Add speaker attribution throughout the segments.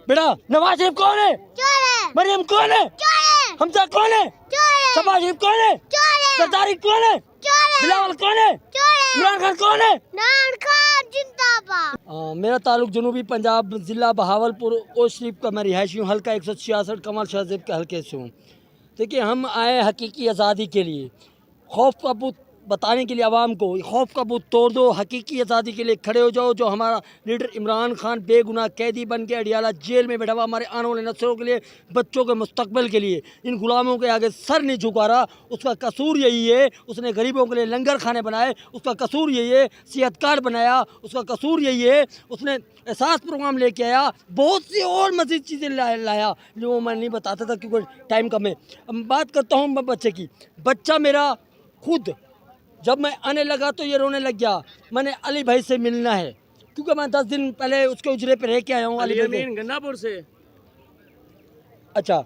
Speaker 1: बेटा नवाज शरीफ कौन है?
Speaker 2: चोर है।
Speaker 1: मरियम कौन है?
Speaker 2: चोर है।
Speaker 1: हमजा कौन है?
Speaker 2: चोर है।
Speaker 1: शहबाज शरीफ कौन है?
Speaker 2: चोर है।
Speaker 1: सरदारी कौन है?
Speaker 2: चोर है।
Speaker 1: बिलावल कौन है?
Speaker 2: चोर है।
Speaker 1: इमरान खान कौन है?
Speaker 2: इमरान खान जिंदाबाद।
Speaker 1: मेरा ताल्लुक जनूबी पंजाब ज़िला बहावलपुर ओ शरीफ का मैं रिहायशी हूँ। हल्का 166 कमाल शाहजेब के हल्के से हूँ। देखिए हम आए हकीकी आज़ादी के लिए, खौफ का बुत बताने के लिए आवाम को, खौफ का बुत तोड़ दो, हकीकी आज़ादी के लिए खड़े हो जाओ। जो हमारा लीडर इमरान खान बेगुनाह कैदी बन के अडियाला जेल में बैठा हुआ हमारे आने वाले नस्लों के लिए, बच्चों के मुस्तकबिल के लिए इन गुलामों के आगे सर नहीं झुका रहा। उसका कसूर यही है, उसने गरीबों के लिए लंगर खाने बनाए, उसका कसूर यही है। सेहत कार्ड बनाया, उसका कसूर यही है। उसने एहसास प्रोग्राम लेके आया, बहुत सी और मज़ीद चीज़ें लाया जो मैं नहीं बताता था क्योंकि टाइम कम है। अब बात करता हूँ मैं बच्चे की। बच्चा मेरा खुद जब मैं आने लगा तो ये रोने लग गया। मैंने अली भाई से मिलना है क्योंकि मैं 10 दिन पहले उसके उजरे पे रह के आया हूँ। अली भाई
Speaker 3: गन्नापुर से।
Speaker 1: अच्छा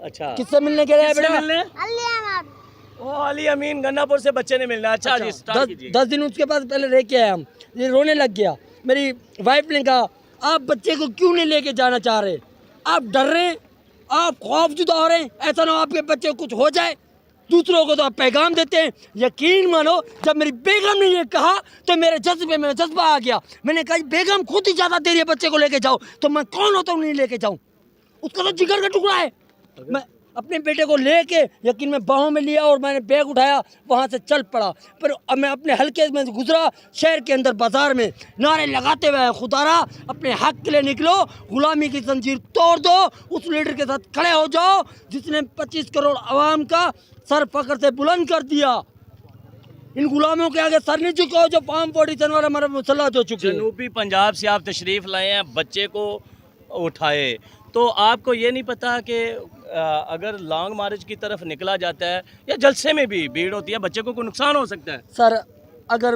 Speaker 3: अच्छा,
Speaker 1: किससे मिलने के लिए
Speaker 3: किससे
Speaker 1: बेटा?
Speaker 3: मिलने? ओ अली अमीन गन्नापुर से बच्चे ने मिलना। अच्छा जी, स्टार्ट कीजिए।
Speaker 1: 10 दिन उसके पास पहले रह के आया हम। ये रोने लग गया। मेरी वाइफ ने कहा आप बच्चे को क्यों नहीं लेके जाना चाह रहे? आप डर रहे हैं, आप खौफजुदा हो रहे हैं, ऐसा ना हो आपके बच्चे को कुछ हो जाए। दूसरों को तो आप पैगाम देते हैं। यकीन मानो जब मेरी बेगम ने ये कहा तो मेरे जज्बे में जज्बा आ गया। मैंने कहा बेगम खुद ही ज़्यादा दे रही है बच्चे को लेके जाओ, तो मैं कौन होता हूँ नहीं लेके जाऊँ? उसका तो जिगर का टुकड़ा है। मैं अपने बेटे को लेके यकीन में बाहों में लिया और मैंने बैग उठाया, वहाँ से चल पड़ा। पर अब मैं अपने हल्के में गुजरा, शहर के अंदर बाजार में नारे लगाते हुए खुदारा अपने हक के लिए निकलो, गुलामी की जंजीर तोड़ दो, उस लीडर के साथ खड़े हो जाओ जिसने 25 करोड़ आवाम का सर फकर से बुलंद कर दिया। इन गुलामों के आगे सर नहीं झुकाओ जो फार्म 47 वाला हमारा मुसल्ला हो चुके हैं।
Speaker 3: जनूबी पंजाब से आप तशरीफ़ लाए हैं, बच्चे को उठाए, तो आपको ये नहीं पता कि अगर लॉन्ग मार्च की तरफ निकला जाता है या जलसे में भी भीड़ होती है, बच्चे को कोई नुकसान हो सकता है?
Speaker 1: सर अगर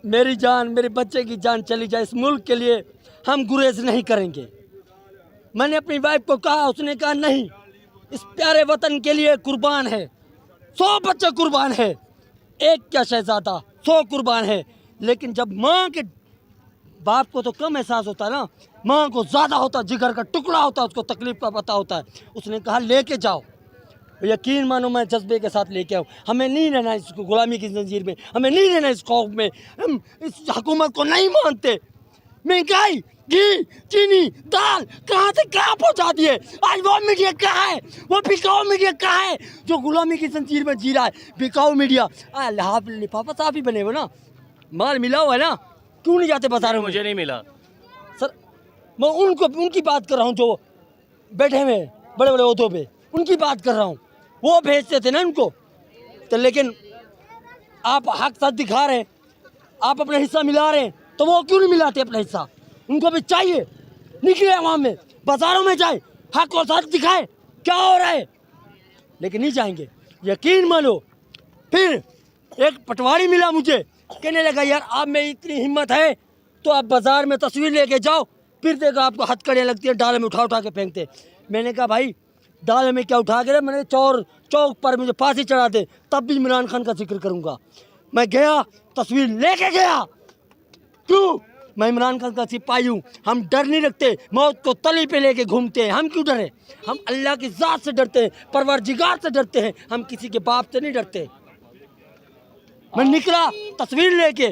Speaker 1: मेरी जान, मेरे बच्चे की जान चली जाए इस मुल्क के लिए, हम गुरेज नहीं करेंगे। मैंने अपनी वाइफ को कहा, उसने कहा नहीं, इस प्यारे वतन के लिए कुर्बान है। 100 बच्चे कुर्बान है, एक क्या शहजादा, 100 कुर्बान है। लेकिन जब माँ के बाप को तो कम एहसास होता है ना, माँ को ज़्यादा होता, जिगर का टुकड़ा होता, उसको तकलीफ़ का पता होता है। उसने कहा लेके जाओ। यकीन मानो मैं जज्बे के साथ लेके आऊँ। हमें नहीं रहना इस गुलामी की जंजीर में, हमें नहीं रहना इस खौफ में। हम इस हुकूमत को नहीं मानते। महंगाई, घी, चीनी, दाल कहाँ से कहाँ पहुँचा दिए। आज वो मीडिया कहाँ है? वो बिकाऊ मीडिया कहाँ है जो गुलामी की जंजीर में जी रहा है? बिकाऊ मीडिया लिफाफा साफ ही बने हुए ना, माल मिला हुआ है ना, क्यों नहीं जाते बाजारों में?
Speaker 3: मुझे नहीं मिला
Speaker 1: सर मैं उनकी बात कर रहा हूँ जो बैठे हुए बड़े बड़े ओहदों पे, उनकी बात कर रहा हूँ। वो भेजते थे ना उनको तो, लेकिन आप हक साथ दिखा रहे हैं, आप अपना हिस्सा मिला रहे हैं, तो वो क्यों नहीं मिलाते अपना हिस्सा? उनको भी चाहिए निकले आवाम में, बाजारों में जाए, हक और साथ दिखाए क्या हो रहा है, लेकिन नहीं जाएंगे। यकीन मानो फिर एक पटवारी मिला मुझे, कहने लगा यार आप में इतनी हिम्मत है तो आप बाज़ार में तस्वीर लेके जाओ, फिर देखो आपको हथकड़ियाँ लगती है, डाले में उठा उठा के फेंकते। मैंने कहा भाई डाले में क्या उठा के, मैंने चौक पर मुझे फांसी चढ़ाते तब भी इमरान खान का जिक्र करूँगा। मैं गया, तस्वीर लेके गया। क्यों? मैं इमरान खान का सिपाही हूँ। हम डर नहीं रखते, मौत को तली पे लेके घूमते हैं। हम क्यों डरे? हम अल्लाह की ज़ात से डरते हैं, परवरदिगार से डरते हैं, हम किसी के बाप से नहीं डरते। मैं निकला तस्वीर लेके,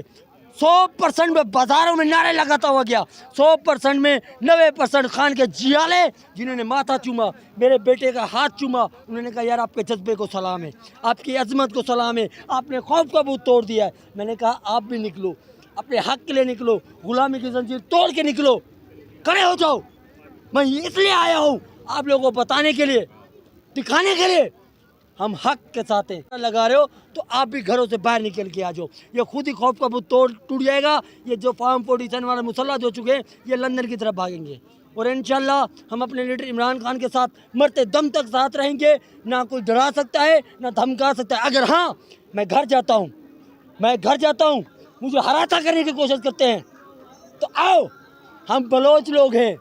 Speaker 1: 100% में बाजारों में नारे लगाता हुआ गया। 100% में 90% खान के जियाले जिन्होंने माथा चूमा, मेरे बेटे का हाथ चूमा। उन्होंने कहा यार आपके जज्बे को सलाम है, आपकी अजमत को सलाम है, आपने खौफ का भूत तोड़ दिया है। मैंने कहा आप भी निकलो, अपने हक के लिए निकलो, गुलामी की जंजीर तोड़ के निकलो, खड़े हो जाओ। मैं इसलिए आया हूँ आप लोगों को बताने के लिए, दिखाने के लिए हम हक के साथ हैं। लगा रहे हो तो आप भी घरों से बाहर निकल के आ जाओ। ये खुद ही खौफ का भूत टूट जाएगा। ये जो फार्म 47 वाले मुसल्ला जो चुके हैं, ये लंदन की तरफ भागेंगे और इंशाल्लाह हम अपने लीडर इमरान खान के साथ मरते दम तक साथ रहेंगे। ना कोई डरा सकता है, ना धमका सकता है। अगर हाँ मैं घर जाता हूँ, मुझे हराता करने की कोशिश करते हैं तो आओ, हम बलोच लोग हैं,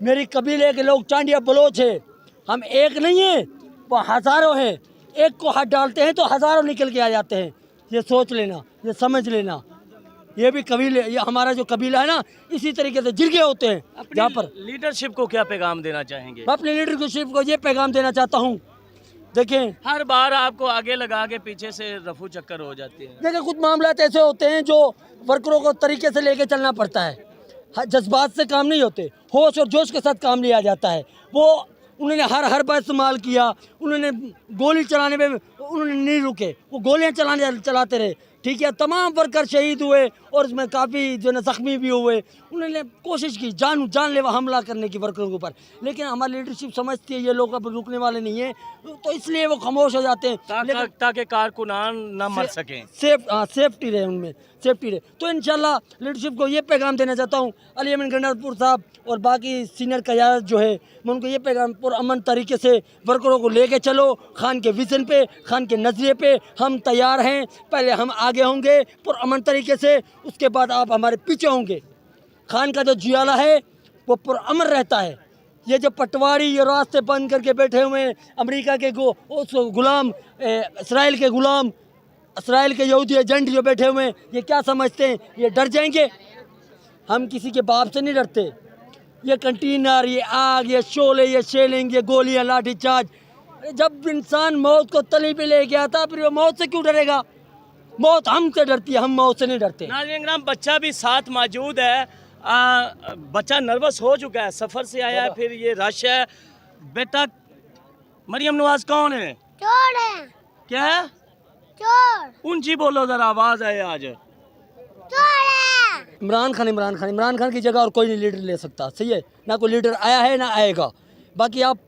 Speaker 1: मेरी कबीले के लोग चांडिया बलोच है। हम एक नहीं हैं, वो हज़ारों हैं। एक को हाथ डालते हैं तो हज़ारों निकल के आ जाते हैं। ये सोच लेना, ये समझ लेना। ये भी कबीले, ये हमारा जो कबीला है ना, इसी तरीके से जिरगे होते हैं यहाँ पर।
Speaker 3: लीडरशिप को क्या पैगाम देना चाहेंगे?
Speaker 1: मैं अपने लीडरशिप को ये पैगाम देना चाहता हूँ, देखें
Speaker 3: हर बार आपको आगे लगा के पीछे से रफू चक्कर हो जाती है।
Speaker 1: देखिए कुछ मामला ऐसे होते हैं जो वर्करों को तरीके से लेके चलना पड़ता है, जज्बात से काम नहीं होते, होश और जोश के साथ काम लिया जाता है। वो उन्होंने हर बार इस्तेमाल किया, उन्होंने गोली चलाने में उन्होंने नहीं रुके, वो गोलियां चलाते रहे, ठीक है। तमाम वर्कर शहीद हुए और उसमें काफ़ी जो है जख्मी भी हुए। उन्होंने कोशिश की जानलेवा हमला करने की वर्करों के ऊपर, लेकिन हमारी लीडरशिप समझती है ये लोग अब रुकने वाले नहीं हैं, तो इसलिए वो खामोश हो जाते हैं
Speaker 3: ताकि कारकुनान न मर सकें,
Speaker 1: सेफ्टी रहे, उनमें सेफ्टी रहे। तो इंशाल्लाह लीडरशिप को ये पैगाम देना चाहता हूँ, अली अमीन गंडापुर साहब और बाकी सीनियर क़यादत जो है, मैं उनको ये पैगाम पुरअमन तरीके से वर्करों को लेके चलो, खान के विज़न पे, खान के नज़रिए पे हम तैयार हैं। पहले हम आगे होंगे पुरअमन तरीके से, उसके बाद आप हमारे पीछे होंगे। खान का जो जियाला है वो पुरअमन रहता है। ये जो पटवारी ये रास्ते बंद करके बैठे हुए हैं, अमेरिका के गुलाम, इसराइल के गुलाम, इसराइल के यहूदी एजेंट जो बैठे हुए हैं, ये क्या समझते हैं ये डर जाएंगे? हम किसी के बाप से नहीं डरते। ये कंटेनर, ये आग, ये शोले, ये शेलिंग, ये गोलियां, लाठी चार्ज, जब इंसान मौत को तली पे ले गया था, फिर वो मौत से क्यों डरेगा? मौत हमसे डरती है, हम मौत से नहीं डरते।
Speaker 3: नाज़रीन किराम, बच्चा भी साथ मौजूद है। बच्चा नर्वस हो चुका है, सफ़र से आया है, फिर ये रश है। बेटा मरियम नवाज कौन है?
Speaker 2: चोर है।
Speaker 3: क्या है?
Speaker 2: चोर।
Speaker 3: ऊंची बोलो जरा, आवाज आए आज।
Speaker 2: चोर है।
Speaker 1: इमरान खान की जगह और कोई नहीं लीडर ले सकता, सही है ना? कोई लीडर आया है ना आएगा। बाकी आप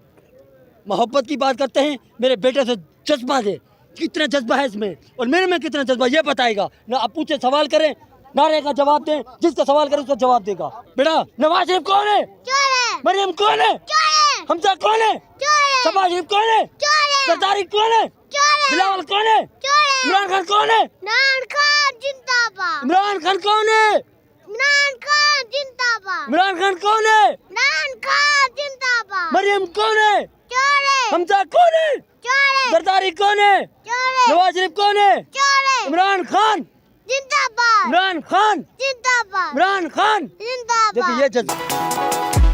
Speaker 1: मोहब्बत की बात करते हैं, मेरे बेटे से जज्बा दे, कितना जज्बा है इसमें और मेरे में कितना जज्बा, ये बताएगा ना। आप पूछे सवाल करें, नारे का जवाब दें, जिसका सवाल करे उसका जवाब देगा। बेटा नवाज शरीफ कौन है?
Speaker 2: चोर है।
Speaker 1: मरियम कौन है?
Speaker 2: चोर है।
Speaker 1: हमजा कौन है?
Speaker 2: चोर है।
Speaker 1: शहबाज शरीफ कौन है?
Speaker 2: चोर है।
Speaker 1: सरदारी कौन है?
Speaker 2: चोर है।
Speaker 1: बिलावल कौन है?
Speaker 2: चोर है।
Speaker 1: इमरान खान कौन है?
Speaker 2: इमरान खान जिंदाबाद।
Speaker 1: इमरान खान कौन है?
Speaker 2: इमरान खान जिंदाबाद।
Speaker 1: इमरान खान कौन है?
Speaker 2: इमरान खान जिंदाबाद।
Speaker 1: मरियम कौन है?
Speaker 2: चोर है।
Speaker 1: हमजा कौन है?
Speaker 2: चोर है।
Speaker 1: सरदारी कौन है?
Speaker 2: चोर है।
Speaker 1: नवाज शरीफ कौन है?
Speaker 2: चोर है।
Speaker 1: इमरान खान
Speaker 2: जिंदाबाद।
Speaker 1: इमरान खान
Speaker 2: जिंदाबाद।
Speaker 1: इमरान खान।
Speaker 2: जिंदाबाद।
Speaker 1: देखिए ये जज्बा